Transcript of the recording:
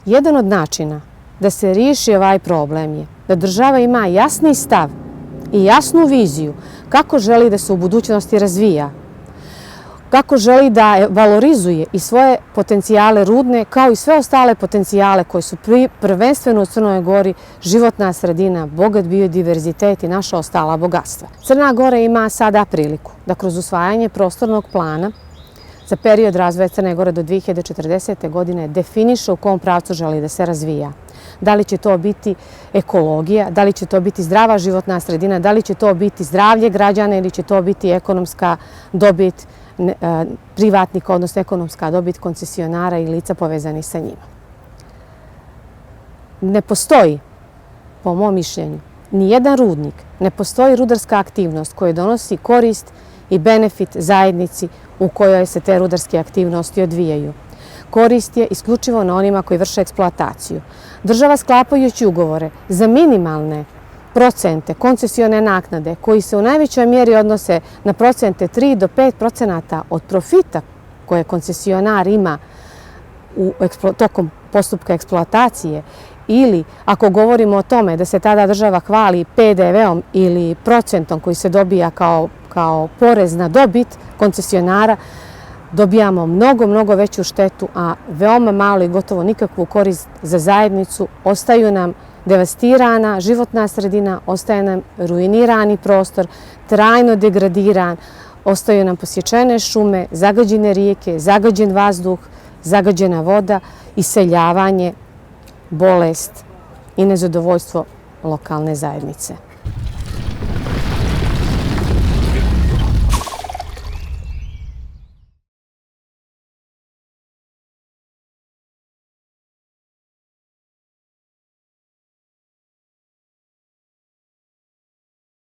Jedan od načina da se riješi ovaj problem je da država ima jasni stav i jasnu viziju kako želi da se u budućnosti razvija, kako želi da valorizuje i svoje potencijale rudne, kao i sve ostale potencijale koji su prvenstveno u Crnoj Gori životna sredina, bogat biodiverzitet i naša ostala bogatstva. Crna Gora ima sada priliku da kroz usvajanje prostornog plana za period razvoja Crne Gore do 2040. godine definiše u kom pravcu želi da se razvija. Da li će to biti ekologija, da li će to biti zdrava životna sredina, da li će to biti zdravlje građana ili će to biti ekonomska dobit privatnika, odnosno ekonomska dobit koncesionara i lica povezanih sa njima. Ne postoji, po mom mišljenju, ni jedan rudnik, ne postoji rudarska aktivnost koja donosi korist i benefit zajednici u kojoj se te rudarske aktivnosti odvijaju. Korist je isključivo na onima koji vrše eksploataciju. Država sklapajući ugovore za minimalne procente koncesione naknade koji se u najvećoj mjeri odnose na procente 3 do 5% od profita koje koncesionar ima tokom postupka eksploatacije, ili ako govorimo o tome da se tada država hvali PDV-om ili procentom koji se dobija kao porez na dobit koncesionara, dobijamo mnogo veću štetu, a veoma malo i gotovo nikakvu korist za zajednicu. Ostaju nam devastirana životna sredina, ostaje nam ruinirani prostor, trajno degradiran, ostaju nam posječene šume, zagađene rijeke, zagađen vazduh, zagađena voda, iseljavanje, bolest i nezadovoljstvo lokalne zajednice.